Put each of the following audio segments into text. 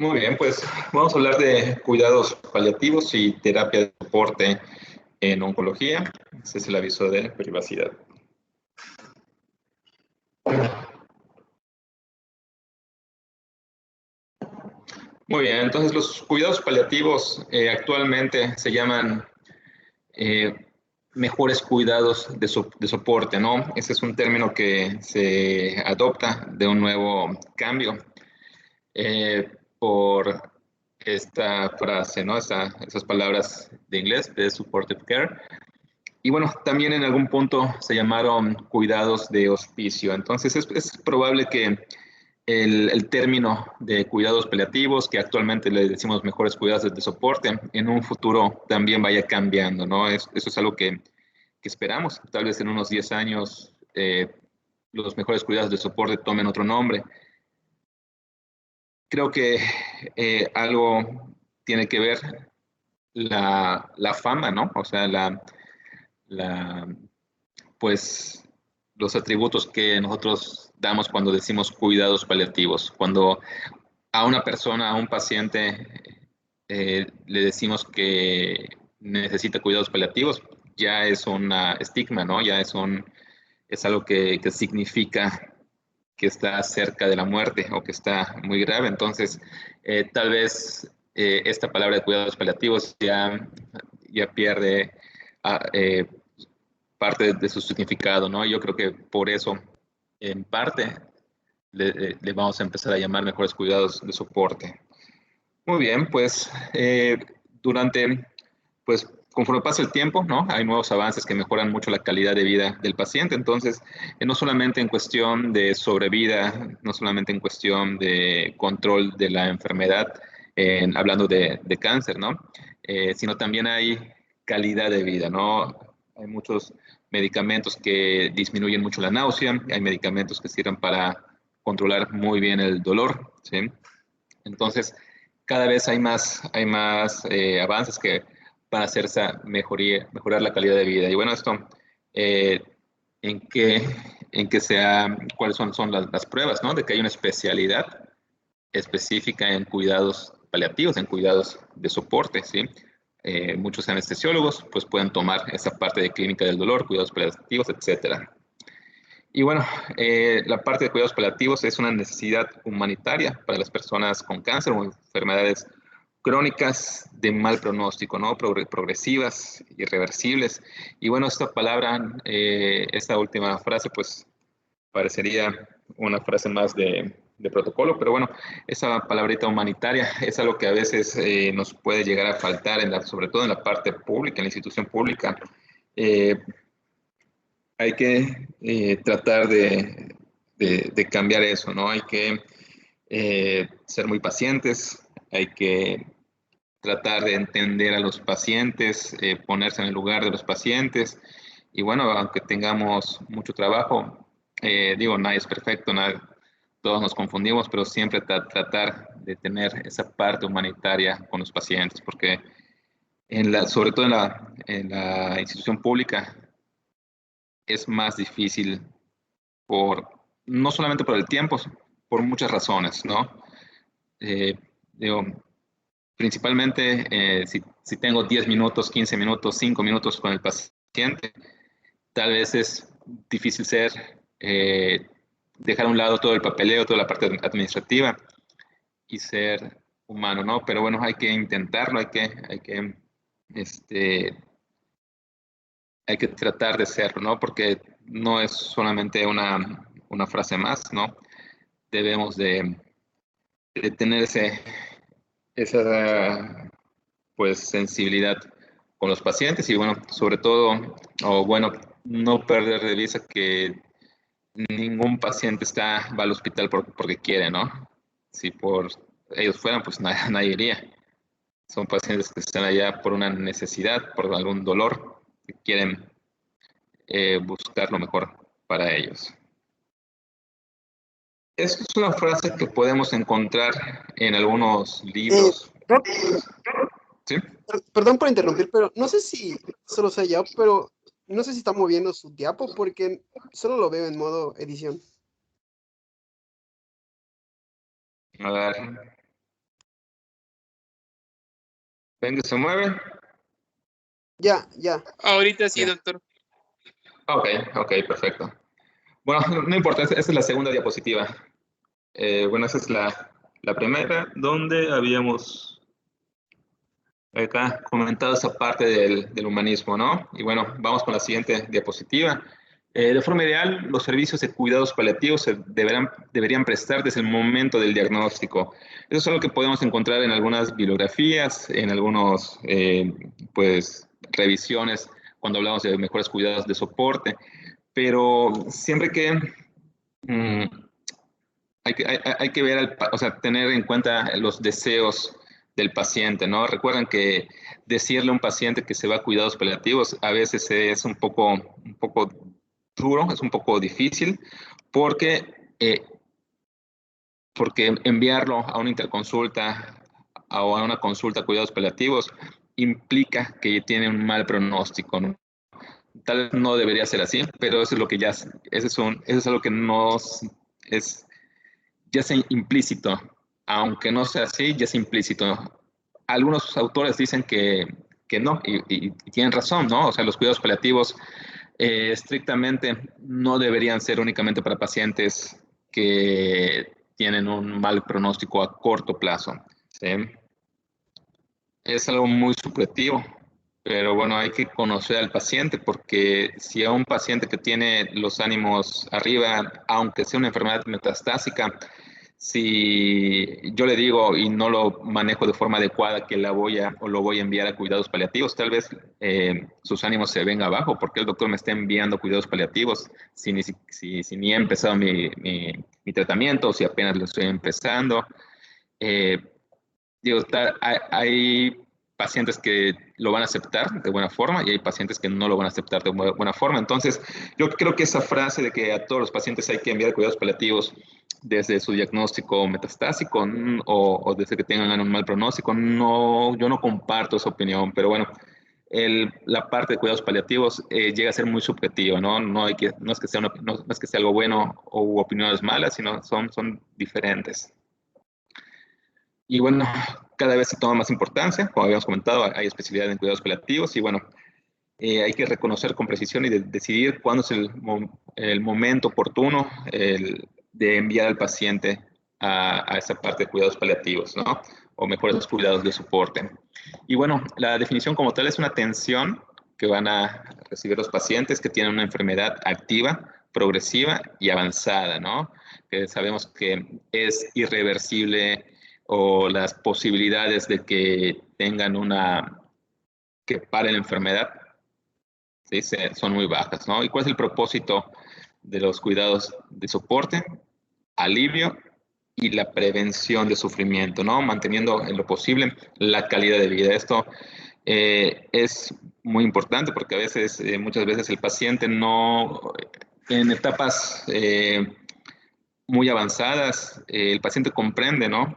Muy bien, pues vamos a hablar de cuidados paliativos y terapia de soporte en oncología. Ese es el aviso de privacidad. Muy bien, entonces los cuidados paliativos actualmente se llaman eh, mejores cuidados de soporte, ¿no? Ese es un término que se adopta de un nuevo cambio por esta frase, ¿no? Esas palabras de inglés de supportive care. Y bueno, también en algún punto se llamaron cuidados de hospicio. Entonces es probable que el término de cuidados paliativos, que actualmente le decimos mejores cuidados de soporte, en un futuro también vaya cambiando, ¿no? Eso es algo que esperamos. Tal vez en unos 10 años los mejores cuidados de soporte tomen otro nombre. Creo que algo tiene que ver la fama, ¿no? O sea, la pues los atributos que nosotros damos cuando decimos cuidados paliativos. Cuando a una persona, a un paciente, le decimos que necesita cuidados paliativos, ya es un estigma, ¿no? Es algo que significa que está cerca de la muerte o que está muy grave. Entonces, tal vez esta palabra de cuidados paliativos ya pierde eh, parte de su significado, ¿no? Yo creo que por eso, en parte, le vamos a empezar a llamar mejores cuidados de soporte. Muy bien, pues durante, pues conforme pasa el tiempo, ¿no? Hay nuevos avances que mejoran mucho la calidad de vida del paciente. Entonces, no solamente en cuestión de sobrevida, no solamente en cuestión de control de la enfermedad, hablando de cáncer, ¿no? Sino también hay calidad de vida, ¿no? Hay muchos medicamentos que disminuyen mucho la náusea, hay medicamentos que sirven para controlar muy bien el dolor, ¿sí? Entonces, cada vez hay más avances que para hacer esa mejorar la calidad de vida. Y bueno, esto, eh, ¿en qué, cuáles son las pruebas, ¿no? De que hay una especialidad específica en cuidados paliativos, en cuidados de soporte, ¿sí? Muchos anestesiólogos pues pueden tomar esa parte de clínica del dolor, cuidados paliativos, etcétera. Y bueno, la parte de cuidados paliativos es una necesidad humanitaria para las personas con cáncer o enfermedades crónicas de mal pronóstico, ¿no? Progresivas, irreversibles. Y bueno, esta palabra, esta última frase, pues parecería una frase más de protocolo, pero bueno, esa palabrita humanitaria es algo que a veces nos puede llegar a faltar, sobre todo en la parte pública, en la institución pública. Eh, Hay que tratar de cambiar eso, ¿no? Hay que ser muy pacientes, hay que tratar de entender a los pacientes, ponerse en el lugar de los pacientes. Y bueno, aunque tengamos mucho trabajo, digo, nadie es perfecto, todos nos confundimos, pero siempre tratar de tener esa parte humanitaria con los pacientes, porque sobre todo en la institución pública es más difícil por, no solamente por el tiempo, por muchas razones, ¿no? Eh, digo, principalmente si tengo 10 minutos, 15 minutos, 5 minutos con el paciente, tal vez es difícil dejar a un lado todo el papeleo, toda la parte administrativa y ser humano, ¿no? Pero bueno, hay que intentarlo, este, hay que tratar de serlo, ¿no? Porque no es solamente una frase más, ¿no? Debemos de tener esa pues sensibilidad con los pacientes y bueno, sobre todo, o bueno, no perder de vista que ningún paciente va al hospital porque quiere, ¿no? Si por ellos fueran, pues nadie iría. Son pacientes que están allá por una necesidad, por algún dolor, que quieren buscar lo mejor para ellos. Esta es una frase que podemos encontrar en algunos Eh, libros. Rob, ¿Sí? perdón por interrumpir, pero no sé si solo soy yo, pero no sé si está moviendo su diapo porque solo lo veo en modo edición. A ver. ¿Ven que se mueve? Ya, ya. Ahorita sí, Ya. doctor. Ok, ok, perfecto. Bueno, no importa, esa es la segunda diapositiva. Bueno, esa es la primera, donde habíamos acá comentado esa parte del humanismo, ¿no? Y bueno, vamos con la siguiente diapositiva. De forma ideal, los servicios de cuidados paliativos se deberían prestar desde el momento del diagnóstico. Eso es algo que podemos encontrar en algunas bibliografías, en algunos, pues, revisiones, cuando hablamos de mejores cuidados de soporte, pero siempre que mm, hay que ver, o sea, tener en cuenta los deseos del paciente, ¿no? Recuerden que decirle a un paciente que se va a cuidados paliativos a veces es un poco duro, es un poco difícil, porque, eh, porque enviarlo a una interconsulta o a una consulta a cuidados paliativos implica que tiene un mal pronóstico, ¿no? Tal vez no debería ser así, pero eso es lo que eso es algo que es ya es implícito, aunque no sea así, ya es implícito. Algunos autores dicen que no, y tienen razón, ¿no? O sea, los cuidados paliativos estrictamente no deberían ser únicamente para pacientes que tienen un mal pronóstico a corto plazo, ¿sí? Es algo muy subjetivo, pero bueno, hay que conocer al paciente porque si a un paciente que tiene los ánimos arriba, aunque sea una enfermedad metastásica, si yo le digo y no lo manejo de forma adecuada que lo voy a enviar a cuidados paliativos, tal vez sus ánimos se vengan abajo porque el doctor me está enviando a cuidados paliativos si ni he empezado mi tratamiento o si apenas lo estoy empezando. Eh, Digo, hay pacientes que lo van a aceptar de buena forma y hay pacientes que no lo van a aceptar de buena forma. Entonces, yo creo que esa frase de que a todos los pacientes hay que enviar cuidados paliativos desde su diagnóstico metastásico o desde que tengan un mal pronóstico, no, yo no comparto esa opinión, pero bueno, la parte de cuidados paliativos llega a ser muy subjetiva, ¿no? No es que sea no es que sea algo bueno o opiniones malas, sino son diferentes. Y bueno, cada vez se toma más importancia, como habíamos comentado, hay especialidad en cuidados paliativos y bueno, hay que reconocer con precisión y decidir cuándo es el momento oportuno de enviar al paciente a esa parte de cuidados paliativos, ¿no? O mejores cuidados de soporte. Y bueno, la definición como tal es una atención que van a recibir los pacientes que tienen una enfermedad activa, progresiva y avanzada, ¿no? Que sabemos que es irreversible o las posibilidades de que tengan que pare la enfermedad, ¿sí? Son muy bajas, ¿no? ¿Y cuál es el propósito de los cuidados de soporte? Alivio y la prevención de sufrimiento, ¿no? Manteniendo en lo posible la calidad de vida. Esto es muy importante porque muchas veces el paciente no, en etapas muy avanzadas, el paciente comprende, ¿no?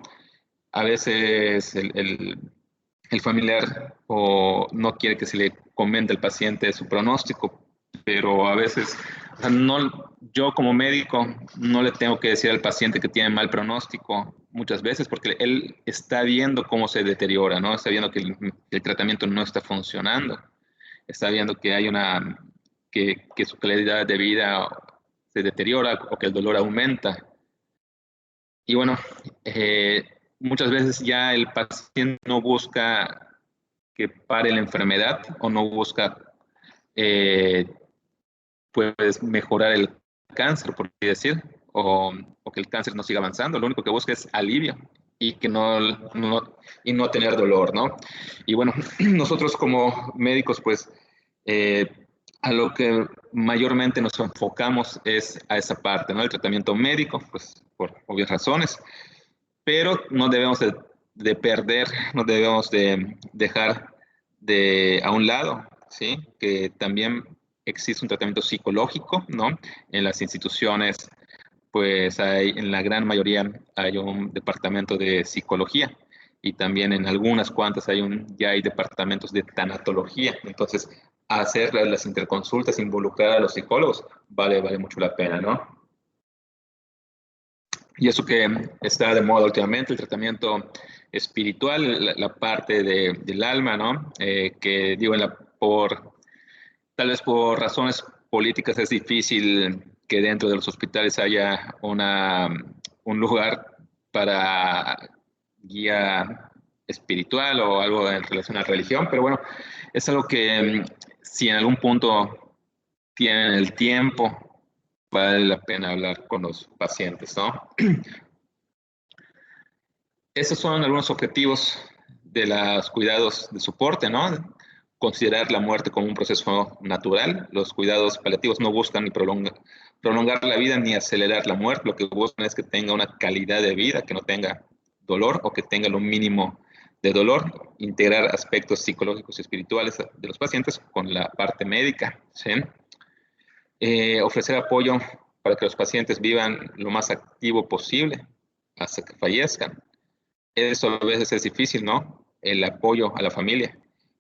A veces el familiar o no quiere que se le comente al paciente su pronóstico, pero a veces, o sea, yo como médico no le tengo que decir al paciente que tiene mal pronóstico muchas veces porque él está viendo cómo se deteriora, ¿no? Está viendo que el tratamiento no está funcionando, está viendo que que su calidad de vida se deteriora o que el dolor aumenta. Y bueno, muchas veces ya el paciente no busca que pare la enfermedad o no busca eh, pues mejorar el cáncer, por así decir, o que el cáncer no siga avanzando. Lo único que busca es alivio y que y no tener dolor, ¿no? Y bueno, nosotros como médicos, pues eh, a lo que mayormente nos enfocamos es a esa parte, ¿no? El tratamiento médico, pues por obvias razones, pero no debemos de perder, no debemos de dejar a un lado, ¿sí? Que también existe un tratamiento psicológico, ¿no? En las instituciones, pues en la gran mayoría hay un departamento de psicología y también en algunas cuantas ya hay departamentos de tanatología. Entonces, hacer las interconsultas, involucrar a los psicólogos, vale mucho la pena, ¿no? Y eso que está de moda últimamente, el tratamiento espiritual, la parte del alma, ¿no? Que digo, tal vez por razones políticas es difícil que dentro de los hospitales haya un lugar para guía espiritual o algo en relación a la religión, pero bueno, es algo que si en algún punto tienen el tiempo, vale la pena hablar con los pacientes, ¿no? Esos son algunos objetivos de los cuidados de soporte, ¿no? Considerar la muerte como un proceso natural. Los cuidados paliativos no buscan ni prolongar la vida ni acelerar la muerte. Lo que buscan es que tenga una calidad de vida, que no tenga dolor o que tenga lo mínimo de dolor. Integrar aspectos psicológicos y espirituales de los pacientes con la parte médica, ¿sí? Ofrecer apoyo para que los pacientes vivan lo más activo posible hasta que fallezcan. Eso a veces es difícil, ¿no? El apoyo a la familia,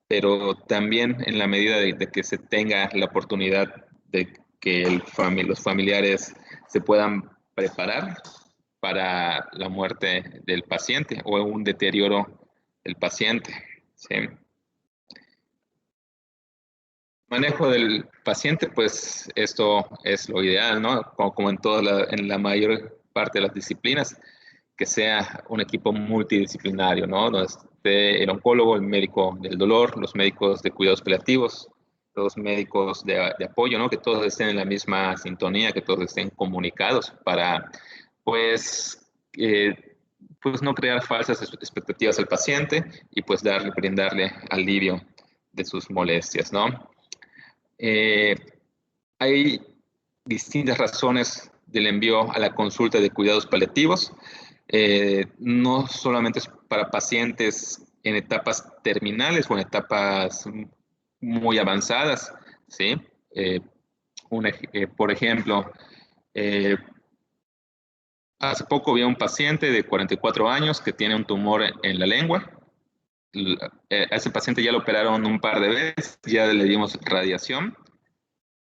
pero también en la medida de que se tenga la oportunidad de que los familiares se puedan preparar para la muerte del paciente o un deterioro del paciente, ¿sí? Manejo del paciente, pues esto es lo ideal, ¿no? Como en la mayor parte de las disciplinas, que sea un equipo multidisciplinario, ¿no? Donde esté el oncólogo, el médico del dolor, los médicos de cuidados paliativos, los médicos de apoyo, ¿no? Que todos estén en la misma sintonía, que todos estén comunicados para, pues, pues no crear falsas expectativas al paciente y pues brindarle alivio de sus molestias, ¿no? Eh, Hay distintas razones del envío a la consulta de cuidados paliativos. No solamente es para pacientes en etapas terminales o en etapas muy avanzadas, ¿sí? Eh, por ejemplo, eh, hace poco vi a un paciente de 44 años que tiene un tumor en la lengua. A ese paciente ya lo operaron un par de veces, ya le dimos radiación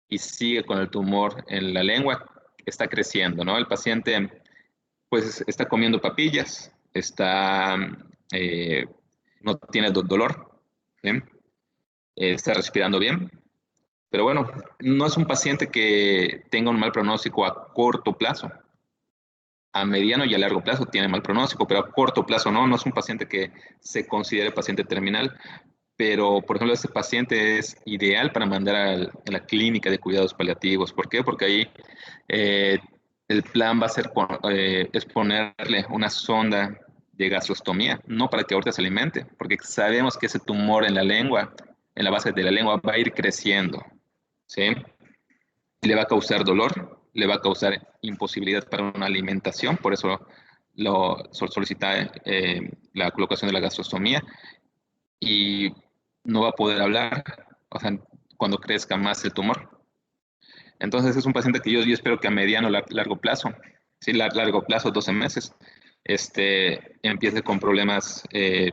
y sigue con el tumor en la lengua, está creciendo, ¿no? El paciente pues está comiendo papillas, eh, no tiene dolor, ¿sí? Está respirando bien, pero bueno, no es un paciente que tenga un mal pronóstico a corto plazo. A mediano y a largo plazo tiene mal pronóstico, pero a corto plazo no, no es un paciente que se considere paciente terminal. Pero, por ejemplo, este paciente es ideal para mandar a la clínica de cuidados paliativos. ¿Por qué? Porque ahí eh, el plan va a ser es ponerle una sonda de gastrostomía, no para que ahorita se alimente, porque sabemos que ese tumor en la lengua, en la base de la lengua, va a ir creciendo, ¿sí? Le va a causar dolor, le va a causar imposibilidad para una alimentación, por eso solicita la colocación de la gastrostomía y no va a poder hablar, o sea, cuando crezca más el tumor. Entonces es un paciente que yo espero que a mediano largo plazo, sí, largo plazo, 12 meses, empiece con problemas que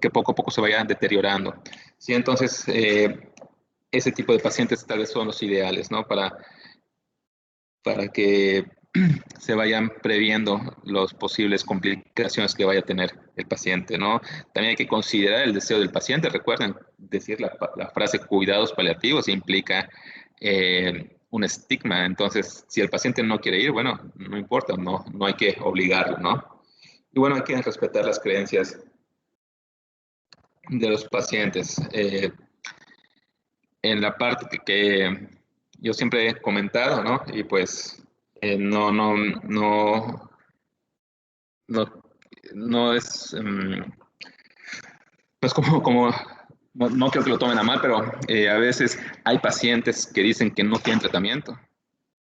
poco a poco se vayan deteriorando. Sí, entonces ese tipo de pacientes tal vez son los ideales, ¿no? Para que se vayan previendo las posibles complicaciones que vaya a tener el paciente, ¿no? También hay que considerar el deseo del paciente. Recuerden decir la frase cuidados paliativos implica un estigma. Entonces, si el paciente no quiere ir, bueno, no importa, no hay que obligarlo, ¿no? Y bueno, hay que respetar las creencias de los pacientes. En la parte que yo siempre he comentado, ¿no? Y pues no, no, no es, no es no creo que lo tomen a mal, pero a veces hay pacientes que dicen que no tienen tratamiento.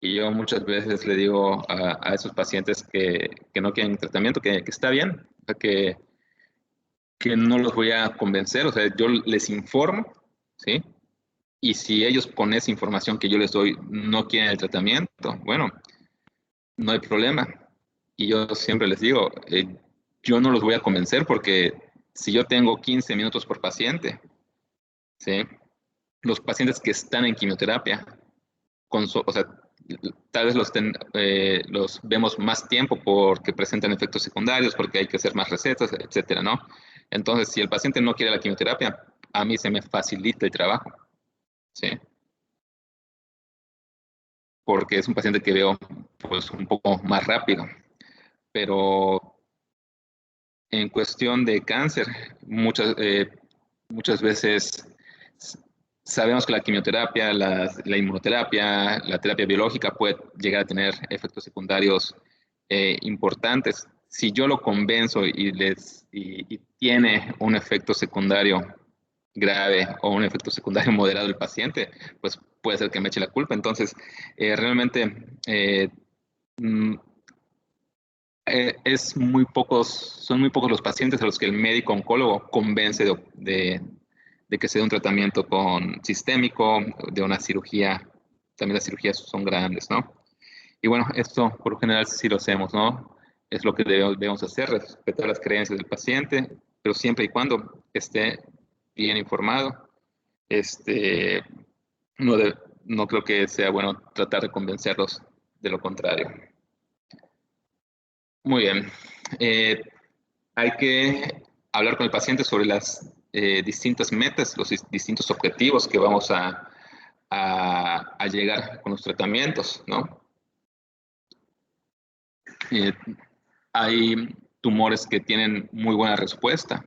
Y yo muchas veces le digo a esos pacientes que no quieren tratamiento, que está bien, o sea, que no los voy a convencer, o sea, yo les informo, ¿sí? Y si ellos con esa información que yo les doy no quieren el tratamiento, bueno, no hay problema. Y yo siempre les digo, yo no los voy a convencer porque si yo tengo 15 minutos por paciente, ¿sí? Los pacientes que están en quimioterapia, o sea, tal vez los vemos más tiempo porque presentan efectos secundarios, porque hay que hacer más recetas, etcétera, ¿no? Entonces, si el paciente no quiere la quimioterapia, a mí se me facilita el trabajo, ¿sí? Porque es un paciente que veo pues un poco más rápido. Pero en cuestión de cáncer, muchas veces sabemos que la quimioterapia, la inmunoterapia, la terapia biológica puede llegar a tener efectos secundarios importantes. Si yo lo convenzo y tiene un efecto secundario grave o un efecto secundario moderado del paciente, pues puede ser que me eche la culpa. Entonces, realmente mm, son muy pocos los pacientes a los que el médico oncólogo convence de que sea un tratamiento con sistémico, de una cirugía. También las cirugías son grandes, ¿no? Y bueno, esto por lo general sí lo hacemos, ¿no? Es lo que debemos hacer, respetar las creencias del paciente, pero siempre y cuando esté bien informado. Este, no, no creo que sea bueno tratar de convencerlos de lo contrario. Muy bien. Eh, Hay que hablar con el paciente sobre las distintas metas, los distintos objetivos que vamos a llegar con los tratamientos, ¿no? Eh, Hay tumores que tienen muy buena respuesta,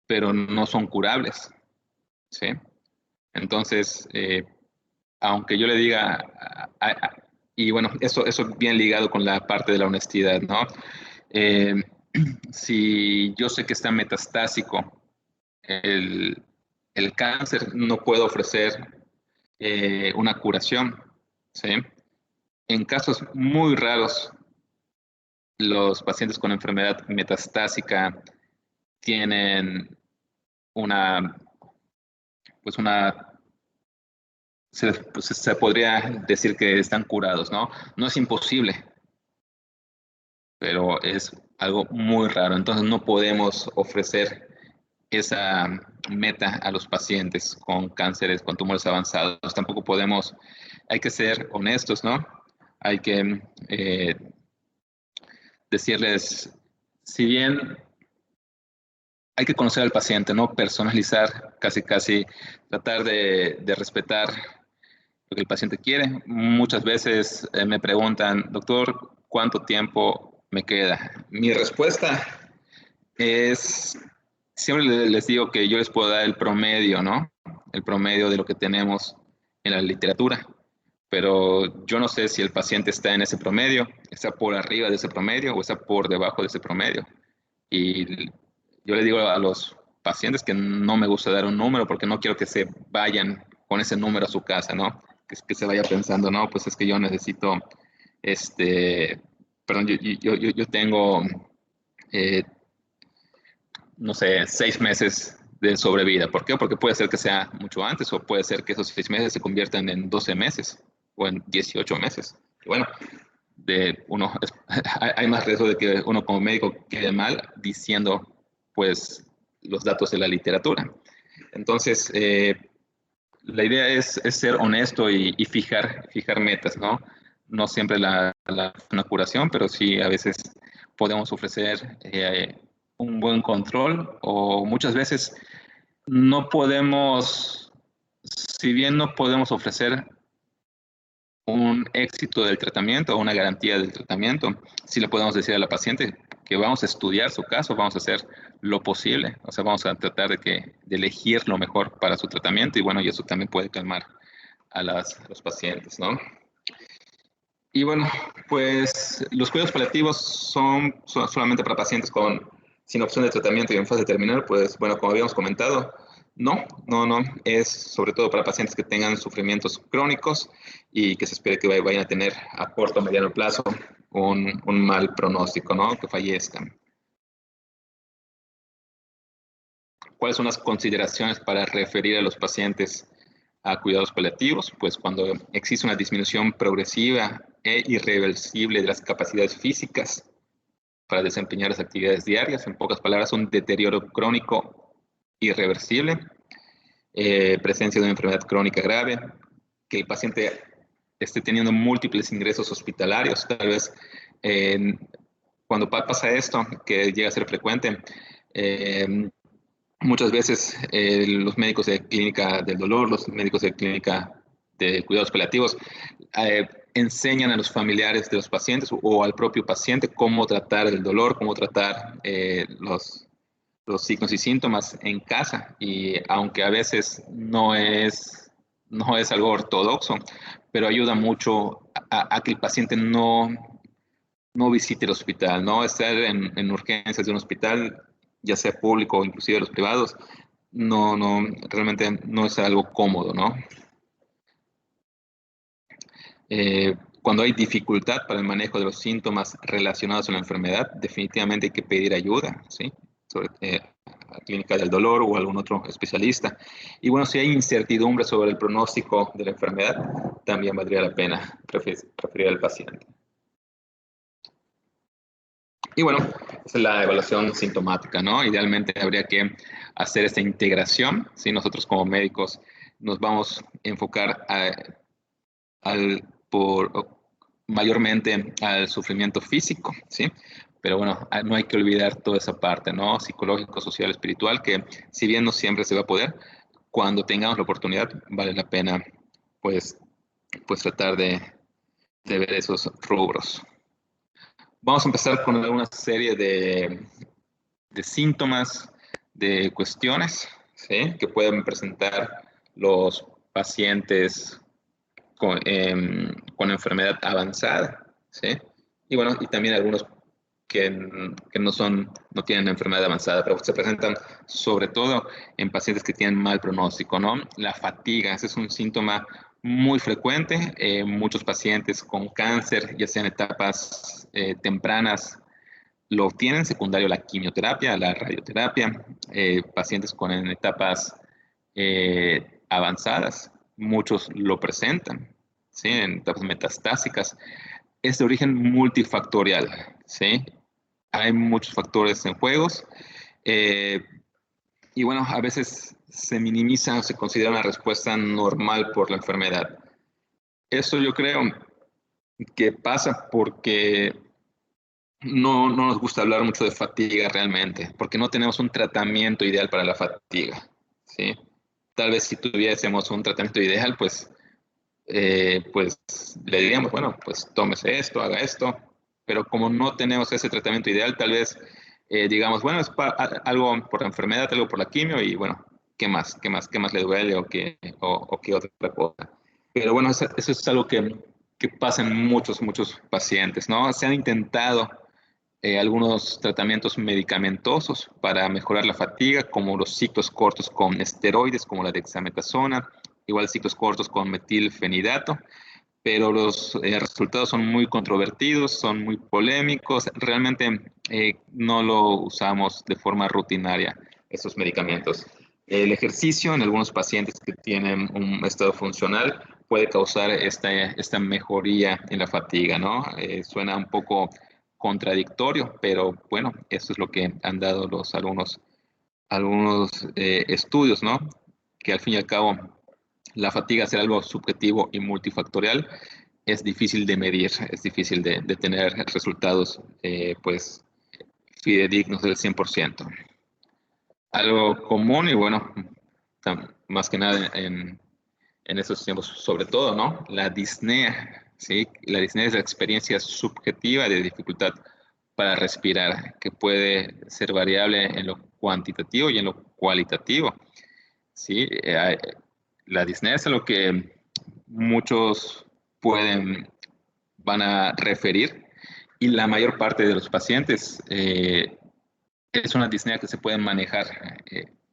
pero no son curables, ¿sí? Entonces, aunque yo le diga, y bueno, eso bien ligado con la parte de la honestidad, ¿no? Eh, si yo sé que está metastásico el, el cáncer, no puedo ofrecer una curación, ¿sí? En casos muy raros, los pacientes con enfermedad metastásica tienen una, pues pues se podría decir que están curados, ¿no? No es imposible, pero es algo muy raro. Entonces no podemos ofrecer esa meta a los pacientes con cánceres, con tumores avanzados. Tampoco podemos, hay que ser honestos, ¿no? Hay que decirles, si bien hay que conocer al paciente, ¿no? Personalizar, casi tratar de respetar lo que el paciente quiere. Muchas veces me preguntan, doctor, ¿cuánto tiempo me queda? Mi respuesta es, siempre les digo que yo les puedo dar el promedio, ¿no? El promedio de lo que tenemos en la literatura, pero yo no sé si el paciente está en ese promedio, está por arriba de ese promedio o está por debajo de ese promedio. Y yo le digo a los pacientes que no me gusta dar un número porque no quiero que se vayan con ese número a su casa, ¿no? Que se vaya pensando, no, pues es que yo necesito, este, perdón, yo tengo, eh, no sé, 6 meses de sobrevida. ¿Por qué? Porque puede ser que sea mucho antes o puede ser que esos 6 meses se conviertan en 12 meses o en 18 meses. Y bueno, hay más riesgo de que uno como médico quede mal diciendo pues los datos de la literatura. Entonces, la idea es ser honesto y fijar metas, ¿no? No siempre una curación, pero sí a veces podemos ofrecer un buen control o muchas veces no podemos, si bien no podemos ofrecer un éxito del tratamiento o una garantía del tratamiento, sí le podemos decir a la paciente que vamos a estudiar su caso, vamos a hacer lo posible, o sea, vamos a tratar de elegir lo mejor para su tratamiento y bueno, y eso también puede calmar a los pacientes, ¿no? Y bueno, pues los cuidados paliativos son solamente para pacientes sin opción de tratamiento y en fase terminal, pues bueno, como habíamos comentado, no, es sobre todo para pacientes que tengan sufrimientos crónicos y que se espere que vayan a tener a corto o mediano plazo un mal pronóstico, ¿no? Que fallezcan. ¿Cuáles son las consideraciones para referir a los pacientes a cuidados paliativos? Pues cuando existe una disminución progresiva e irreversible de las capacidades físicas para desempeñar las actividades diarias, en pocas palabras, un deterioro crónico irreversible, presencia de una enfermedad crónica grave, que el paciente esté teniendo múltiples ingresos hospitalarios. Tal vez cuando pasa esto, que llega a ser frecuente, muchas veces los médicos de clínica del dolor, los médicos de clínica de cuidados paliativos, enseñan a los familiares de los pacientes o al propio paciente cómo tratar el dolor, cómo tratar los signos y síntomas en casa. Y aunque a veces no es algo ortodoxo, pero ayuda mucho a que el paciente no visite el hospital, no estar en urgencias de un hospital, ya sea público o inclusive de los privados, realmente no es algo cómodo, ¿no? Cuando hay dificultad para el manejo de los síntomas relacionados a la enfermedad, definitivamente hay que pedir ayuda, ¿sí? A la clínica del dolor o algún otro especialista. Y bueno, si hay incertidumbre sobre el pronóstico de la enfermedad, también valdría la pena referir al paciente. Y bueno, esa es la evaluación sintomática, ¿no? Idealmente habría que hacer esta integración, ¿sí? Nosotros como médicos nos vamos a enfocar mayormente al sufrimiento físico, ¿sí? Pero bueno, no hay que olvidar toda esa parte, ¿no? Psicológico, social, espiritual, que si bien no siempre se va a poder, cuando tengamos la oportunidad, vale la pena, pues tratar de ver esos rubros. Vamos a empezar con una serie de síntomas, de cuestiones, ¿sí? Que pueden presentar los pacientes con enfermedad avanzada, ¿sí? Y bueno, y también algunos que no tienen enfermedad avanzada, pero se presentan sobre todo en pacientes que tienen mal pronóstico, ¿no? La fatiga, ese es un síntoma muy frecuente. Muchos pacientes con cáncer, ya sean etapas tempranas, lo obtienen, secundario la quimioterapia, la radioterapia, pacientes en etapas avanzadas, muchos lo presentan, ¿sí? En etapas metastásicas. Es de origen multifactorial, ¿sí? Hay muchos factores en juegos, eh, y bueno, a veces se minimiza o se considera una respuesta normal por la enfermedad. Esto yo creo que pasa porque no nos gusta hablar mucho de fatiga realmente, porque no tenemos un tratamiento ideal para la fatiga, ¿sí? Tal vez si tuviésemos un tratamiento ideal, pues le diríamos, bueno, pues tómese esto, haga esto, pero como no tenemos ese tratamiento ideal, tal vez digamos, bueno, es algo por la enfermedad, algo por la quimio y bueno, ¿qué más? ¿Qué más le duele o qué otra cosa? Pero bueno, eso es algo que pasa en muchos pacientes, ¿no? Se han intentado algunos tratamientos medicamentosos para mejorar la fatiga, como los ciclos cortos con esteroides, como la dexametasona, igual ciclos cortos con metilfenidato, pero los resultados son muy controvertidos, son muy polémicos, realmente no lo usamos de forma rutinaria, estos medicamentos. El ejercicio en algunos pacientes que tienen un estado funcional puede causar esta mejoría en la fatiga, ¿no? Suena un poco contradictorio, pero bueno, eso es lo que han dado algunos estudios, ¿no? Que al fin y al cabo la fatiga, ser algo subjetivo y multifactorial, es difícil de medir, es difícil de tener resultados pues fidedignos del 100%. Algo común y bueno, más que nada en estos tiempos, sobre todo, ¿no? La disnea, ¿sí? La disnea es la experiencia subjetiva de dificultad para respirar, que puede ser variable en lo cuantitativo y en lo cualitativo, ¿sí? La disnea es a lo que muchos van a referir y la mayor parte de los pacientes es una disnea que se puede manejar.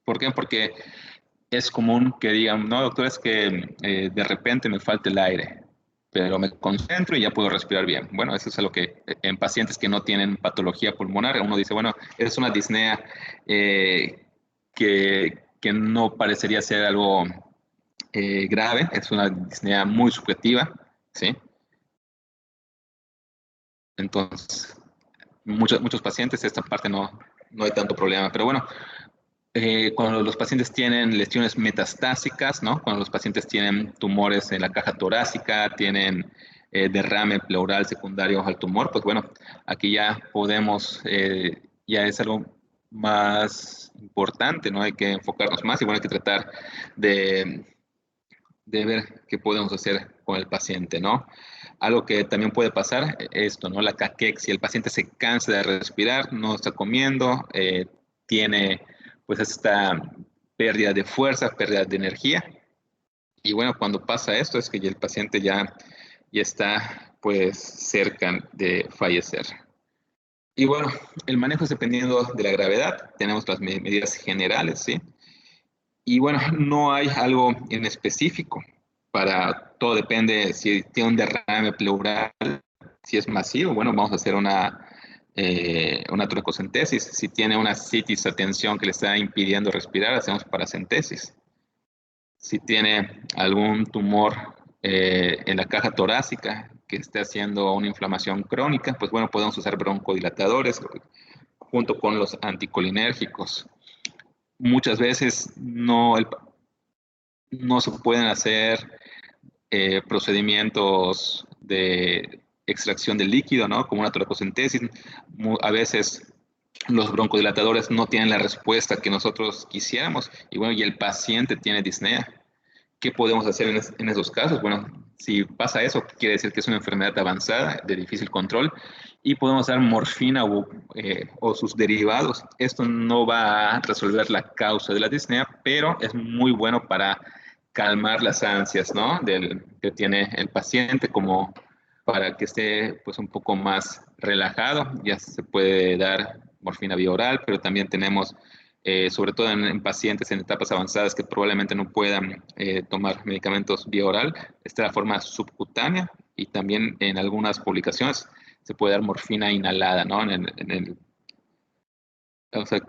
¿Por qué? Porque es común que digan, no, doctor, es que de repente me falta el aire, pero me concentro y ya puedo respirar bien. Bueno, eso es algo que en pacientes que no tienen patología pulmonar, uno dice, bueno, es una disnea que no parecería ser algo grave, es una disnea muy subjetiva, ¿sí? Entonces, muchos pacientes, esta parte no hay tanto problema, pero bueno, cuando los pacientes tienen lesiones metastásicas, ¿no? Cuando los pacientes tienen tumores en la caja torácica, tienen derrame pleural secundario al tumor, pues bueno, aquí ya podemos, ya es algo más importante, ¿no? Hay que enfocarnos más y bueno, hay que tratar de, de ver qué podemos hacer con el paciente, ¿no? Algo que también puede pasar, esto, ¿no? La caquexia, el paciente se cansa de respirar, no está comiendo, tiene pues esta pérdida de fuerza, pérdida de energía. Y bueno, cuando pasa esto es que ya el paciente ya está pues cerca de fallecer. Y bueno, el manejo es dependiendo de la gravedad, tenemos las medidas generales, ¿sí? Y bueno, no hay algo en específico para todo depende si tiene un derrame pleural, si es masivo, bueno, vamos a hacer una toracocentesis. Si tiene una citis a tensión que le está impidiendo respirar, hacemos paracentesis. Si tiene algún tumor en la caja torácica que esté haciendo una inflamación crónica, pues bueno, podemos usar broncodilatadores junto con los anticolinérgicos. Muchas veces no se pueden hacer procedimientos de extracción del líquido, ¿no? Como una toracocentesis. A veces los broncodilatadores no tienen la respuesta que nosotros quisiéramos y bueno, y el paciente tiene disnea. ¿Qué podemos hacer en esos casos? Bueno, si pasa eso, quiere decir que es una enfermedad avanzada, de difícil control, y podemos dar morfina o sus derivados. Esto no va a resolver la causa de la disnea, pero es muy bueno para calmar las ansias, ¿no? Que tiene el paciente, como para que esté pues un poco más relajado. Ya se puede dar morfina vía oral, pero también tenemos sobre todo en pacientes en etapas avanzadas que probablemente no puedan tomar medicamentos vía oral, está la forma subcutánea y también en algunas publicaciones se puede dar morfina inhalada, ¿no? O sea,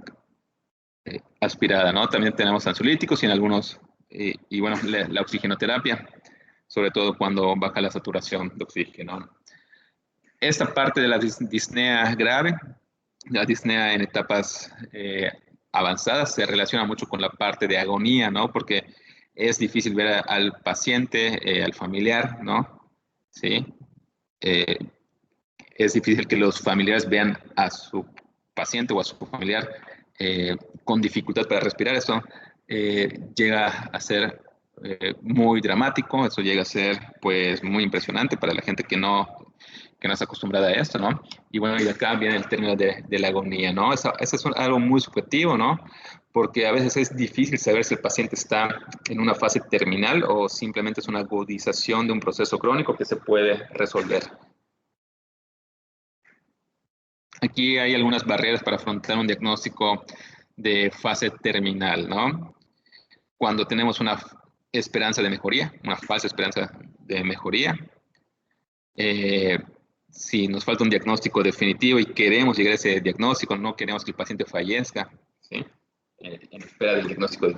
aspirada, ¿no? También tenemos ansiolíticos y en algunos, y bueno, la oxigenoterapia, sobre todo cuando baja la saturación de oxígeno. Esta parte de la disnea grave, la disnea en etapas avanzadas, se relaciona mucho con la parte de agonía, ¿no? Porque es difícil ver al paciente, al familiar, ¿no? Sí. Eh, es difícil que los familiares vean a su paciente o a su familiar con dificultad para respirar. Eso llega a ser muy dramático, eso llega a ser pues muy impresionante para la gente que no está acostumbrada a esto, ¿no? Y bueno, y de acá viene el término de la agonía, ¿no? Eso es algo muy subjetivo, ¿no? Porque a veces es difícil saber si el paciente está en una fase terminal o simplemente es una agudización de un proceso crónico que se puede resolver. Aquí hay algunas barreras para afrontar un diagnóstico de fase terminal, ¿no? Cuando tenemos una esperanza de mejoría, una falsa esperanza de mejoría, eh, si nos falta un diagnóstico definitivo y queremos llegar a ese diagnóstico, no queremos que el paciente fallezca, ¿sí? En espera del diagnóstico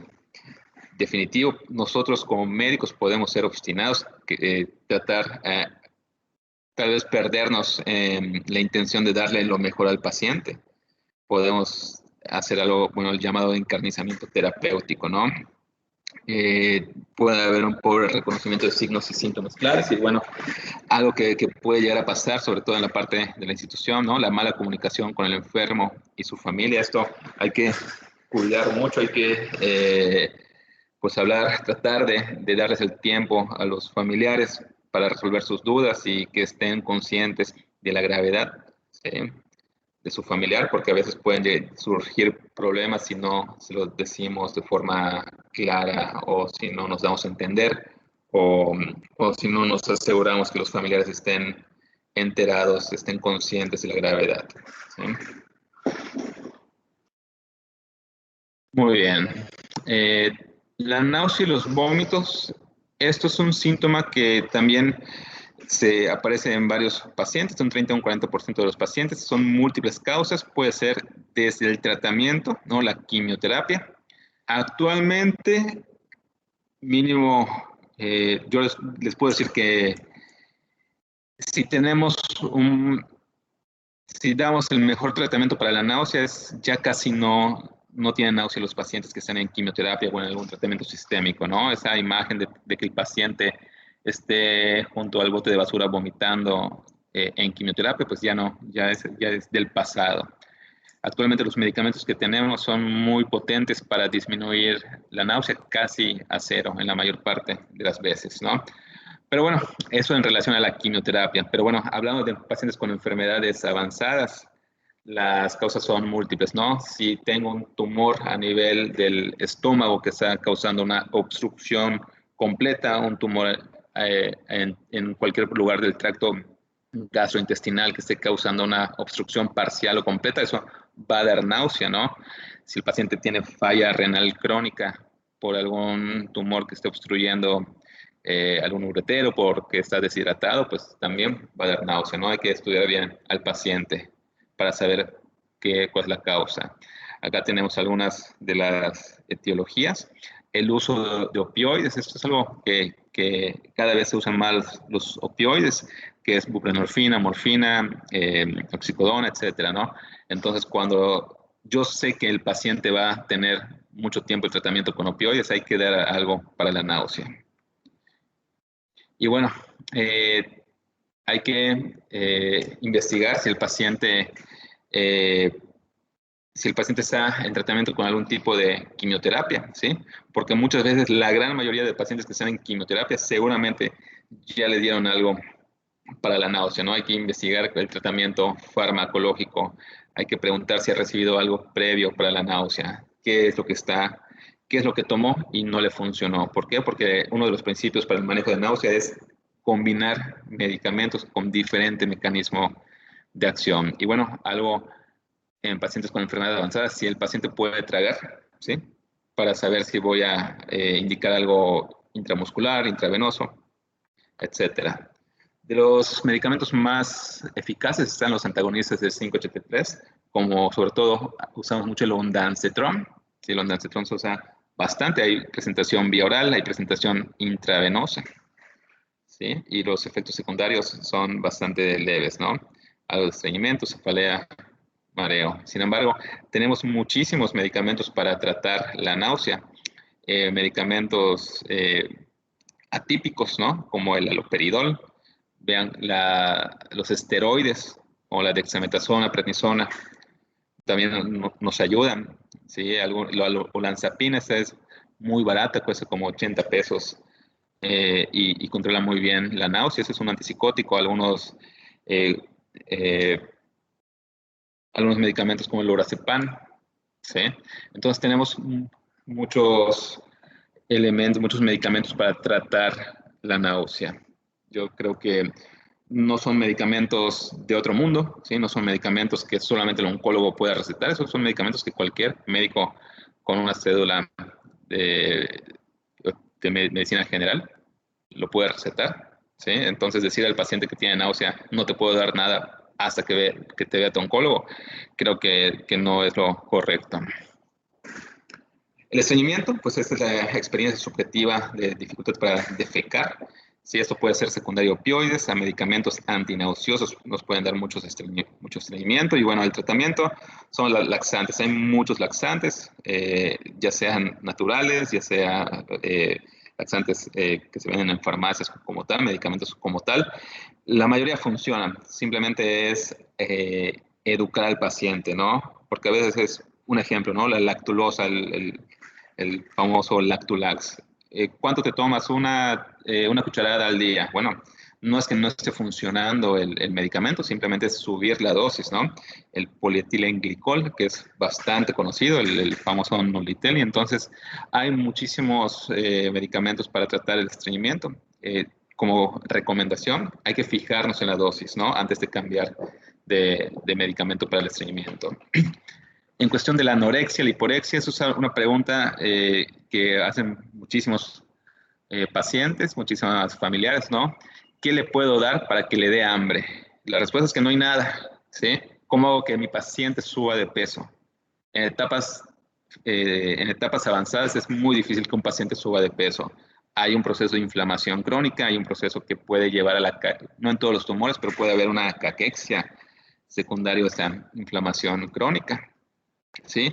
definitivo, nosotros como médicos podemos ser obstinados, tratar tal vez perdernos en la intención de darle lo mejor al paciente. Podemos hacer algo, bueno, el llamado encarnizamiento terapéutico, ¿no? Puede haber un pobre reconocimiento de signos y síntomas claros y bueno, algo que puede llegar a pasar, sobre todo en la parte de la institución, ¿no? La mala comunicación con el enfermo y su familia. Esto hay que cuidar mucho, hay que pues hablar, tratar de darles el tiempo a los familiares para resolver sus dudas y que estén conscientes de la gravedad, ¿sí? De su familiar, porque a veces pueden surgir problemas si no se los decimos de forma clara o si no nos damos a entender o si no nos aseguramos que los familiares estén enterados, estén conscientes de la gravedad, ¿sí? Muy bien. Eh, la náusea y los vómitos, esto es un síntoma que también se aparece en varios pacientes, un 30 o un 40% de los pacientes, son múltiples causas, puede ser desde el tratamiento, ¿no? La quimioterapia. Actualmente, mínimo, yo les puedo decir que si tenemos si damos el mejor tratamiento para la náusea, ya casi no tienen náusea los pacientes que están en quimioterapia o en algún tratamiento sistémico, ¿no? Esa imagen de que el paciente esté junto al bote de basura vomitando en quimioterapia, pues ya es del pasado. Actualmente los medicamentos que tenemos son muy potentes para disminuir la náusea casi a cero en la mayor parte de las veces, ¿no? Pero bueno, eso en relación a la quimioterapia. Pero bueno, hablando de pacientes con enfermedades avanzadas, las causas son múltiples, ¿no? Si tengo un tumor a nivel del estómago que está causando una obstrucción completa, un tumor en cualquier lugar del tracto gastrointestinal que esté causando una obstrucción parcial o completa, eso va a dar náusea, ¿no? Si el paciente tiene falla renal crónica por algún tumor que esté obstruyendo algún uretero porque está deshidratado, pues también va a dar náusea, ¿no? Hay que estudiar bien al paciente para saber cuál es la causa. Acá tenemos algunas de las etiologías. El uso de opioides, esto es algo que cada vez se usan más los opioides, que es buprenorfina, morfina, oxicodona, etcétera, ¿no? Entonces, cuando yo sé que el paciente va a tener mucho tiempo de tratamiento con opioides, hay que dar algo para la náusea. Y bueno, hay que investigar si el paciente está en tratamiento con algún tipo de quimioterapia, ¿sí? Porque muchas veces la gran mayoría de pacientes que están en quimioterapia seguramente ya le dieron algo para la náusea, ¿no? Hay que investigar el tratamiento farmacológico, hay que preguntar si ha recibido algo previo para la náusea, qué es lo que tomó y no le funcionó. ¿Por qué? Porque uno de los principios para el manejo de náusea es combinar medicamentos con diferente mecanismo de acción. Y bueno, algo en pacientes con enfermedad avanzada, si el paciente puede tragar, ¿sí? Para saber si voy a indicar algo intramuscular, intravenoso, etcétera. De los medicamentos más eficaces están los antagonistas del 5-HT3, como sobre todo usamos mucho el ondansetron. Sí, el ondansetron se usa bastante, hay presentación vía oral, hay presentación intravenosa, ¿sí? Y los efectos secundarios son bastante leves, ¿no? Algo de estreñimiento, cefalea, mareo. Sin embargo, tenemos muchísimos medicamentos para tratar la náusea, medicamentos atípicos, ¿no? Como el haloperidol, vean los esteroides, como la dexametasona, prednisona, también nos ayudan, ¿sí? La olanzapina, esta es muy barata, cuesta como 80 pesos y controla muy bien la náusea, ese es un antipsicótico, eh, eh, algunos medicamentos como el lorazepam, ¿sí? Entonces tenemos muchos elementos, muchos medicamentos para tratar la náusea. Yo creo que no son medicamentos de otro mundo, ¿sí? No son medicamentos que solamente el oncólogo pueda recetar, esos son medicamentos que cualquier médico con una cédula de, de medicina general lo puede recetar, ¿sí? Entonces decir al paciente que tiene náusea, no te puedo dar nada hasta que te vea tu oncólogo, creo que no es lo correcto. El estreñimiento, pues esta es la experiencia subjetiva de dificultad para defecar. Sí, esto puede ser secundario a opioides, a medicamentos antinauseosos, nos pueden dar mucho estreñimiento. Y bueno, el tratamiento son laxantes. Hay muchos laxantes, ya sean naturales, ya sea laxantes que se venden en farmacias como tal, medicamentos como tal. La mayoría funcionan, simplemente es educar al paciente, ¿no? Porque a veces es un ejemplo, ¿no? La lactulosa, el famoso Lactulax. ¿Cuánto te tomas? Una cucharada al día. Bueno, no es que no esté funcionando el medicamento, simplemente es subir la dosis, ¿no? El polietilenglicol, que es bastante conocido, el famoso Nolitel, y entonces hay muchísimos medicamentos para tratar el estreñimiento. Como recomendación, hay que fijarnos en la dosis, ¿no? Antes de cambiar de medicamento para el estreñimiento. En cuestión de la anorexia, la hiporexia, eso es una pregunta que hacen muchísimos pacientes, muchísimas familiares, ¿no? ¿Qué le puedo dar para que le dé hambre? La respuesta es que no hay nada, ¿sí? ¿Cómo hago que mi paciente suba de peso? En etapas avanzadas es muy difícil que un paciente suba de peso. Hay un proceso de inflamación crónica, hay un proceso que puede llevar no en todos los tumores, pero puede haber una caquexia secundaria a esta inflamación crónica. ¿Sí?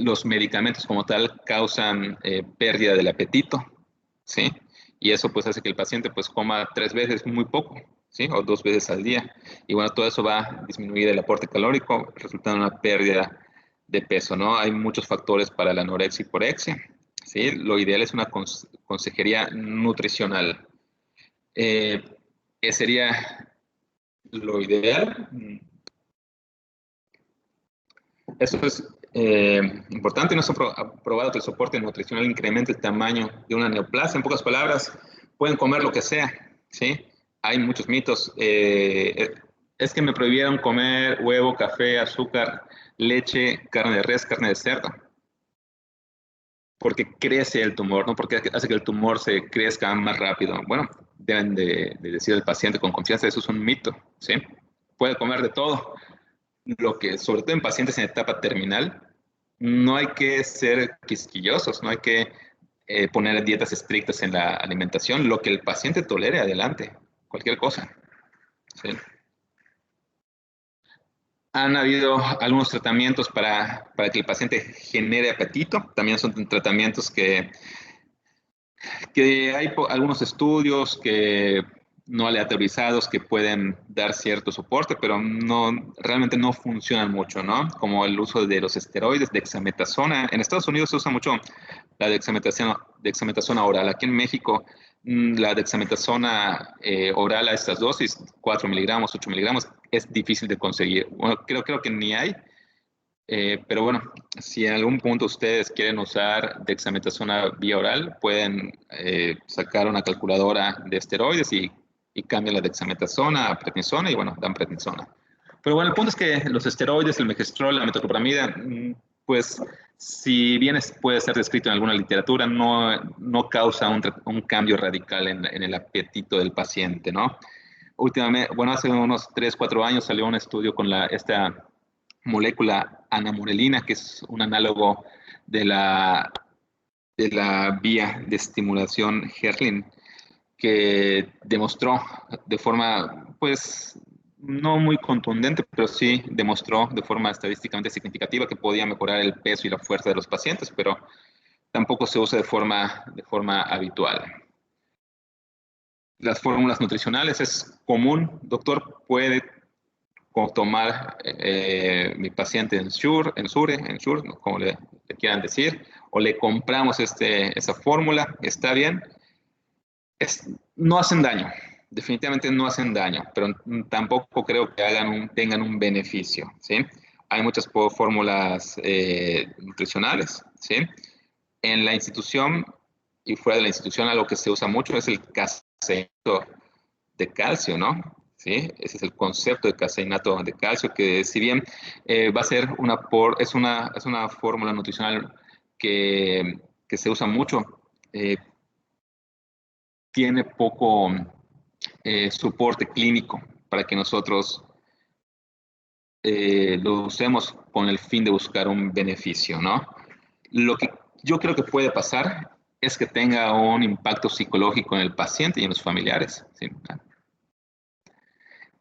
los medicamentos como tal causan pérdida del apetito, ¿sí? Y eso pues hace que el paciente pues coma 3 veces muy poco, ¿sí? O 2 veces al día. Y bueno, todo eso va a disminuir el aporte calórico, resultando en una pérdida de peso, ¿no? Hay muchos factores para la anorexia y porexia, ¿sí? Lo ideal es una consejería nutricional. ¿Qué sería lo ideal? Eso es importante. No está probado que el soporte nutricional incremente el tamaño de una neoplasia. En pocas palabras, pueden comer lo que sea, ¿sí? Hay muchos mitos. Es que me prohibieron comer huevo, café, azúcar, leche, carne de res, carne de cerdo, porque crece el tumor, ¿no? Porque hace que el tumor se crezca más rápido. Bueno, deben de decir al paciente con confianza, eso es un mito, ¿sí? Puede comer de todo. Lo que, sobre todo en pacientes en etapa terminal, no hay que ser quisquillosos, no hay que poner dietas estrictas en la alimentación, lo que el paciente tolere adelante, cualquier cosa, ¿sí? Han habido algunos tratamientos para que el paciente genere apetito, también son tratamientos que hay algunos estudios que no aleatorizados que pueden dar cierto soporte, pero no, realmente no funcionan mucho, ¿no? Como el uso de los esteroides, dexametasona. En Estados Unidos se usa mucho la dexametasona oral. Aquí en México, la dexametasona oral a estas dosis, 4 miligramos, 8 miligramos, es difícil de conseguir. Bueno, creo que ni hay. Pero bueno, si en algún punto ustedes quieren usar dexametasona vía oral, pueden sacar una calculadora de esteroides y cambian la dexametasona a prednisona y bueno, dan prednisona. Pero bueno, el punto es que los esteroides, el megestrol, la metoclopramida, pues si bien puede ser descrito en alguna literatura, no causa un cambio radical en el apetito del paciente, ¿no? Últimamente, bueno, hace unos 3, 4 años salió un estudio con esta molécula anamurelina, que es un análogo de la vía de estimulación Herlin, que demostró de forma, pues, no muy contundente, pero sí demostró de forma estadísticamente significativa que podía mejorar el peso y la fuerza de los pacientes, pero tampoco se usa de forma habitual. Las fórmulas nutricionales es común, doctor, puede tomar mi paciente en Sure, ¿no? Como le quieran decir, o le compramos esa fórmula, está bien. No hacen daño, definitivamente no hacen daño, pero tampoco creo que tengan un beneficio, ¿sí? Hay muchas fórmulas nutricionales, ¿sí? En la institución y fuera de la institución, algo que se usa mucho es el caseínato de calcio, ¿no? ¿Sí? Ese es el concepto de caseinato de calcio, que si bien va a ser es una fórmula nutricional que se usa mucho, tiene poco soporte clínico para que nosotros lo usemos con el fin de buscar un beneficio, ¿no? Lo que yo creo que puede pasar es que tenga un impacto psicológico en el paciente y en los familiares, ¿sí?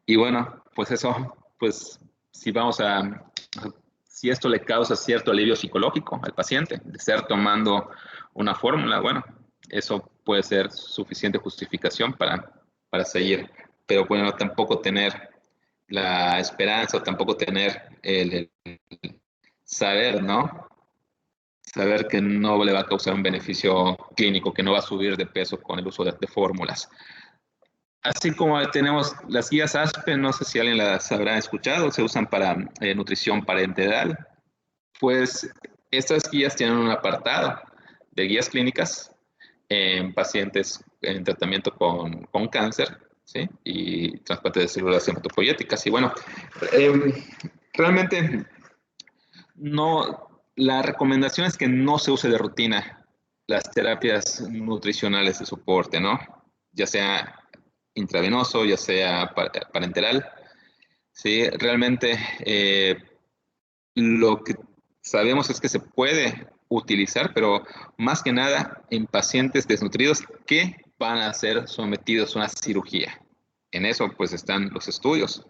Y bueno, pues eso, pues si esto le causa cierto alivio psicológico al paciente, de estar tomando una fórmula, bueno, eso puede ser suficiente justificación para seguir. Pero bueno, tampoco tener la esperanza o tampoco tener el saber, ¿no? Saber que no le va a causar un beneficio clínico, que no va a subir de peso con el uso de fórmulas. Así como tenemos las guías ASPE, no sé si alguien las habrá escuchado, se usan para nutrición parenteral. Pues estas guías tienen un apartado de guías clínicas en pacientes en tratamiento con cáncer, ¿sí? Y trasplante de células hematopoyéticas. Y bueno, realmente la recomendación es que no se use de rutina las terapias nutricionales de soporte, ¿no? Ya sea intravenoso, ya sea parenteral. Sí, realmente lo que sabemos es que se puede utilizar, pero más que nada en pacientes desnutridos que van a ser sometidos a una cirugía. En eso pues están los estudios.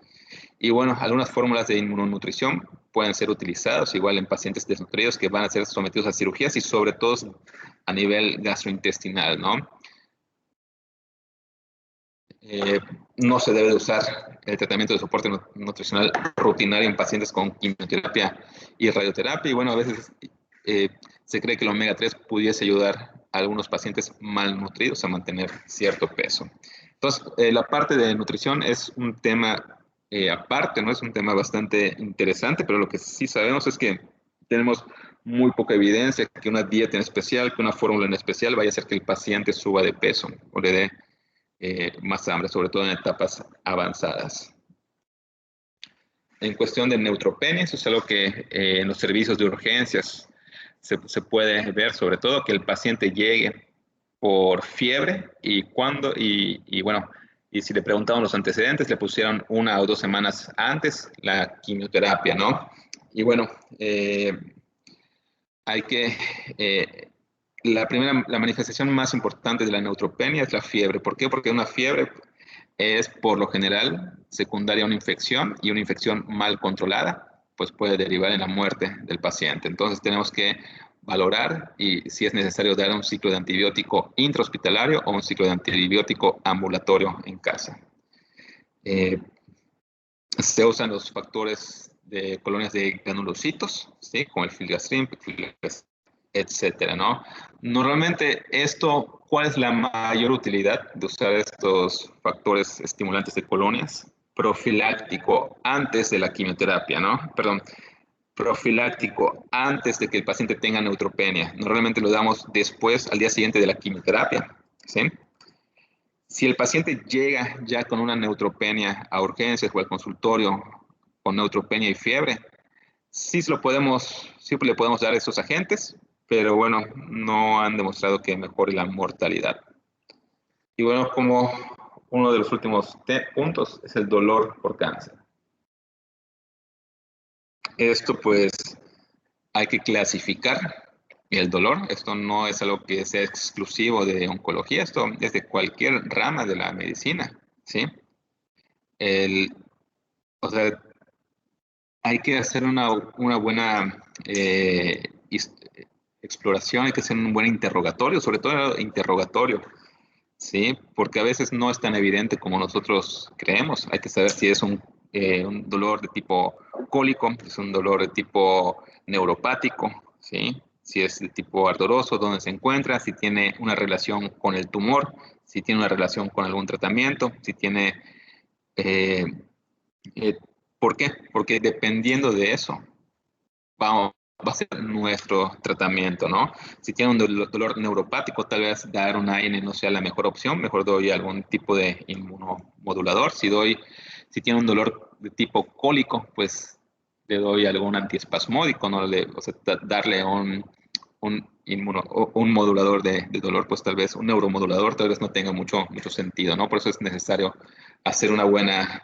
Y bueno, algunas fórmulas de inmunonutrición pueden ser utilizados igual en pacientes desnutridos que van a ser sometidos a cirugías y sobre todo a nivel gastrointestinal, ¿no? No se debe de usar el tratamiento de soporte nutricional rutinario en pacientes con quimioterapia y radioterapia. Y bueno, a veces se cree que el omega 3 pudiese ayudar a algunos pacientes malnutridos a mantener cierto peso. Entonces, la parte de nutrición es un tema aparte, ¿no? Es un tema bastante interesante, pero lo que sí sabemos es que tenemos muy poca evidencia que una dieta en especial, que una fórmula en especial vaya a hacer que el paciente suba de peso o le dé más hambre, sobre todo en etapas avanzadas. En cuestión de neutropenia, eso es algo que en los servicios de urgencias se puede ver, sobre todo que el paciente llegue por fiebre y bueno, y si le preguntaban los antecedentes, le pusieron 1 o 2 semanas antes la quimioterapia, ¿no? Y bueno, hay que la manifestación más importante de la neutropenia es la fiebre. ¿Por qué? Porque una fiebre es por lo general secundaria a una infección y una infección mal controlada, pues puede derivar en la muerte del paciente. Entonces tenemos que valorar y si es necesario dar un ciclo de antibiótico intrahospitalario o un ciclo de antibiótico ambulatorio en casa. Se usan los factores de colonias de granulocitos, ¿sí? Como el filgrastim, etcétera, ¿no? Normalmente esto, ¿cuál es la mayor utilidad de usar estos factores estimulantes de colonias? Profiláctico antes de la quimioterapia, ¿no? Perdón, profiláctico antes de que el paciente tenga neutropenia. Normalmente lo damos después, al día siguiente de la quimioterapia, ¿sí? Si el paciente llega ya con una neutropenia a urgencias o al consultorio con neutropenia y fiebre, sí le podemos dar esos agentes, pero bueno, no han demostrado que mejore la mortalidad. Y bueno, como uno de los últimos puntos es el dolor por cáncer. Esto pues hay que clasificar el dolor. Esto no es algo que sea exclusivo de oncología, esto es de cualquier rama de la medicina, ¿sí? O sea, hay que hacer una buena exploración, hay que hacer un buen interrogatorio, sobre todo interrogatorio, ¿sí? Porque a veces no es tan evidente como nosotros creemos. Hay que saber si es un dolor de tipo cólico, es un dolor de tipo neuropático, ¿sí? Si es de tipo ardoroso, dónde se encuentra, si tiene una relación con el tumor, si tiene una relación con algún tratamiento, si tiene... Eh, eh, ¿Por qué? Porque dependiendo de eso, va a ser nuestro tratamiento, ¿no? Si tiene un dolor neuropático, tal vez dar una AINE no sea la mejor opción, mejor doy algún tipo de inmunomodulador. Si tiene un dolor de tipo cólico, pues le doy algún antiespasmódico, ¿no? O sea, darle un modulador de dolor, pues tal vez un neuromodulador tal vez no tenga mucho sentido, ¿no? Por eso es necesario hacer una buena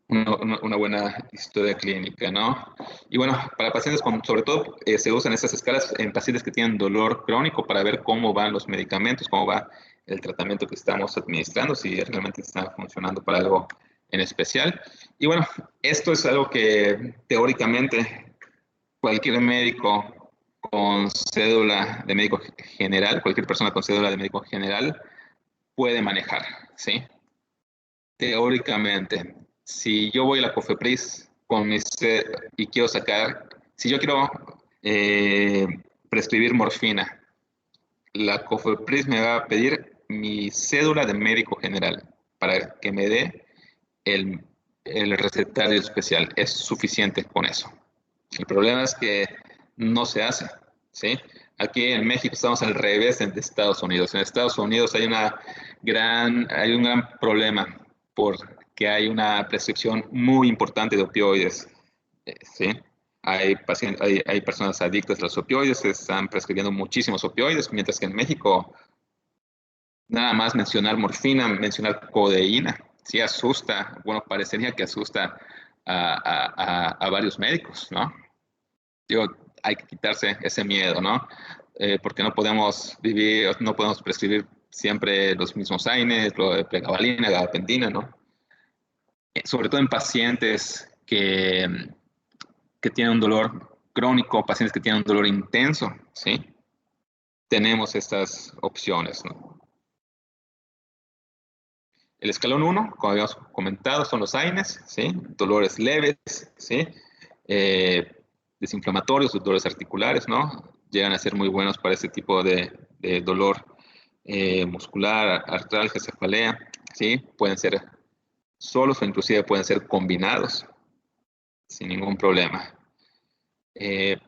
una buena historia clínica, ¿no? Y bueno, para pacientes sobre todo, se usan estas escalas en pacientes que tienen dolor crónico para ver cómo van los medicamentos, cómo va el tratamiento que estamos administrando, si realmente está funcionando para algo en especial. Y bueno, esto es algo que teóricamente cualquier médico con cédula de médico general, cualquier persona con cédula de médico general puede manejar, ¿sí? Teóricamente, si yo voy a la COFEPRIS y quiero si yo quiero eh, prescribir morfina, la COFEPRIS me va a pedir mi cédula de médico general para que me dé el, el recetario especial. Es suficiente con eso. El problema es que no se hace, ¿sí? Aquí en México estamos al revés de Estados Unidos. En Estados Unidos hay un gran problema porque hay una prescripción muy importante de opioides, ¿sí? Hay personas adictas a los opioides, se están prescribiendo muchísimos opioides, mientras que en México nada más mencionar morfina, mencionar codeína, sí asusta, bueno, parecería que asusta a varios médicos, ¿no? Digo, hay que quitarse ese miedo, ¿no? Porque no podemos no podemos prescribir siempre los mismos AINES, lo de pregabalina, gabapentina, ¿no? Sobre todo en pacientes que tienen un dolor crónico, pacientes que tienen un dolor intenso, ¿sí? Tenemos estas opciones, ¿no? El escalón 1, como habíamos comentado, son los AINES, ¿sí? Dolores leves, ¿sí? Desinflamatorios, dolores articulares, ¿no? Llegan a ser muy buenos para este tipo de dolor muscular, artralgia, cefalea, ¿sí? Pueden ser solos o inclusive pueden ser combinados sin ningún problema. En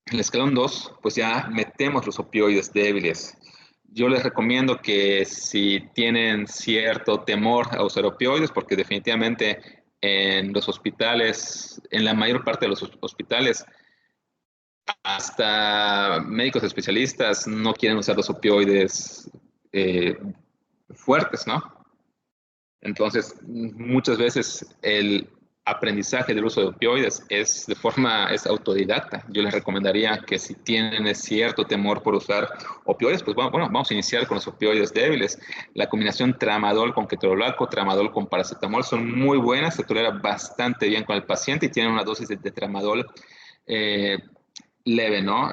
el escalón 2, pues ya metemos los opioides débiles. Yo les recomiendo que si tienen cierto temor a usar opioides, porque definitivamente en los hospitales, en la mayor parte de los hospitales, hasta médicos especialistas no quieren usar los opioides fuertes, ¿no? Entonces, muchas veces el aprendizaje del uso de opioides es autodidacta. Yo les recomendaría que si tienen cierto temor por usar opioides, pues bueno, vamos a iniciar con los opioides débiles. La combinación tramadol con ketorolaco, tramadol con paracetamol son muy buenas, se tolera bastante bien con el paciente y tienen una dosis de tramadol leve, ¿no?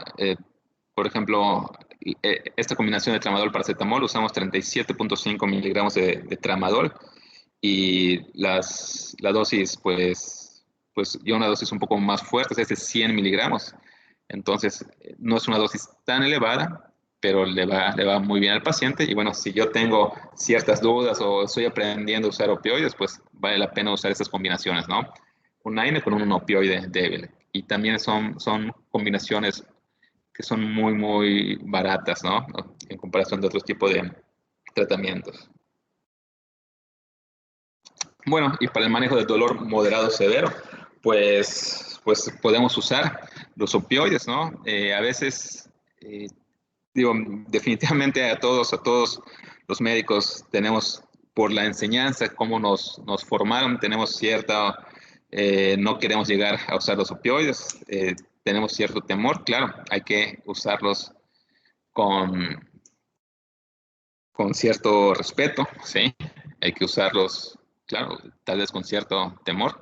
Por ejemplo, esta combinación de tramadol-paracetamol usamos 37.5 miligramos de tramadol y la dosis, pues ya una dosis un poco más fuerte, es de 100 miligramos. Entonces, no es una dosis tan elevada, pero le va muy bien al paciente. Y bueno, si yo tengo ciertas dudas o estoy aprendiendo a usar opioides, pues vale la pena usar estas combinaciones, ¿no? Un AINE con un opioide débil. Y también son combinaciones que son muy, muy baratas, ¿no? En comparación de otros tipos de tratamientos. Bueno, y para el manejo del dolor moderado severo, pues podemos usar los opioides, ¿no? A veces, digo, definitivamente a todos los médicos tenemos, por la enseñanza, cómo nos formaron, tenemos cierta, no queremos llegar a usar los opioides, tenemos cierto temor, claro, hay que usarlos con, con cierto respeto, ¿sí? Hay que usarlos, claro, tal vez con cierto temor,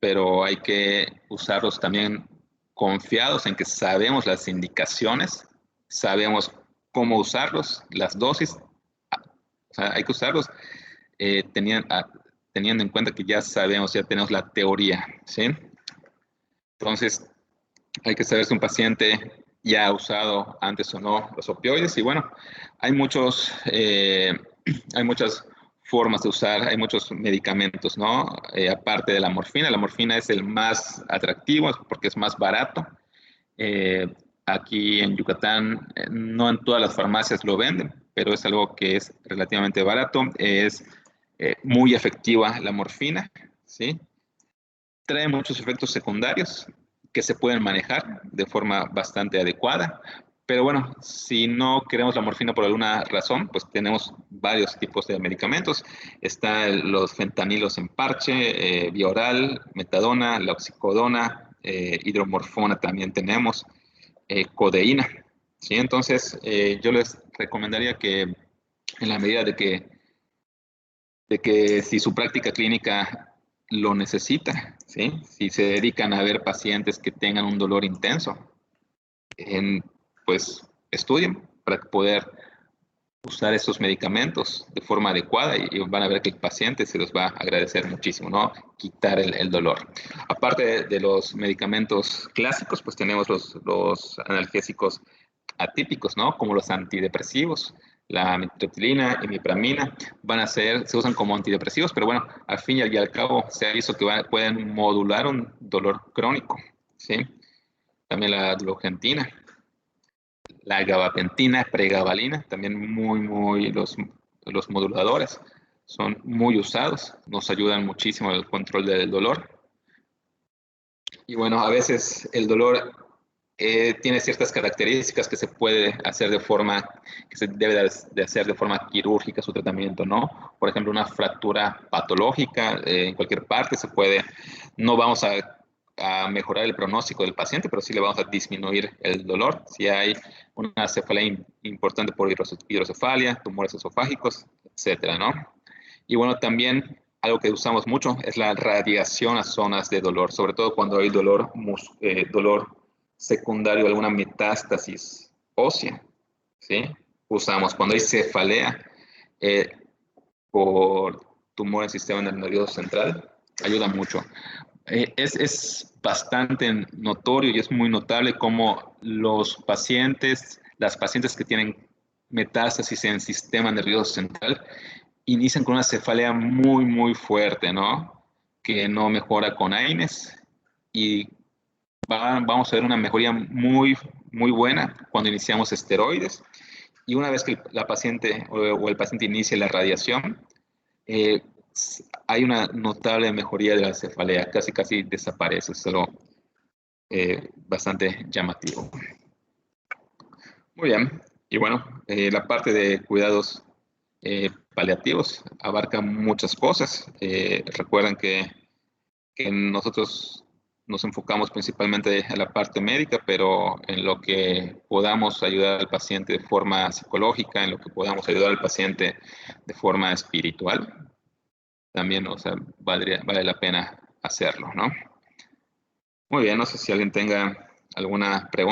pero hay que usarlos también confiados en que sabemos las indicaciones, sabemos cómo usarlos, las dosis, o sea, hay que usarlos teniendo en cuenta que ya sabemos, ya tenemos la teoría, ¿sí? Entonces, hay que saber si un paciente ya ha usado antes o no los opioides. Y bueno, hay hay muchas formas de usar, hay muchos medicamentos, ¿no? Aparte de la morfina es el más atractivo porque es más barato. Eh, Aquí en Yucatán, no en todas las farmacias lo venden, pero es algo que es relativamente barato. Es muy efectiva la morfina, ¿sí? Trae muchos efectos secundarios que se pueden manejar de forma bastante adecuada. Pero bueno, si no queremos la morfina por alguna razón, pues tenemos varios tipos de medicamentos. Están los fentanilos en parche, Bioral, metadona, la oxicodona, hidromorfona también tenemos, codeína. ¿Sí? Entonces, yo les recomendaría que en la medida de que si su práctica clínica lo necesita, ¿sí? Si se dedican a ver pacientes que tengan un dolor intenso, pues estudien para poder usar estos medicamentos de forma adecuada y van a ver que el paciente se los va a agradecer muchísimo, ¿no? Quitar el dolor. Aparte de los medicamentos clásicos, pues tenemos los analgésicos atípicos, ¿no? Como los antidepresivos, la metotrexatina y imipramina se usan como antidepresivos, pero bueno, al fin y al cabo se ha visto que pueden modular un dolor crónico, ¿sí? También la duloxetina, la gabapentina, pregabalina, también los moduladores son muy usados, nos ayudan muchísimo al control del dolor. Y bueno, a veces el dolor tiene ciertas características que se puede hacer que se debe de hacer de forma quirúrgica su tratamiento, ¿no? Por ejemplo, una fractura patológica en cualquier parte no vamos a mejorar el pronóstico del paciente, pero sí le vamos a disminuir el dolor. Si hay una cefalea importante por hidrocefalia, tumores esofágicos, etcétera, ¿no? Y bueno, también algo que usamos mucho es la radiación a zonas de dolor, sobre todo cuando hay dolor, dolor secundario, alguna metástasis ósea, ¿sí? Usamos cuando hay cefalea eh, por tumor en el sistema nervioso central, ayuda mucho. Es bastante notorio y es muy notable cómo las pacientes que tienen metástasis en el sistema nervioso central, inician con una cefalea muy, muy fuerte, ¿no? Que no mejora con AINES y vamos a ver una mejoría muy, muy buena cuando iniciamos esteroides. Y una vez que la paciente o el paciente inicia la radiación, eh, hay una notable mejoría de la cefalea, casi casi desaparece, solo bastante llamativo. Muy bien, y bueno, la parte de cuidados paliativos abarca muchas cosas. Recuerden que nosotros nos enfocamos principalmente en la parte médica, pero en lo que podamos ayudar al paciente de forma psicológica, en lo que podamos ayudar al paciente de forma espiritual, también, o sea, vale la pena hacerlo, ¿no? Muy bien, no sé si alguien tenga alguna pregunta.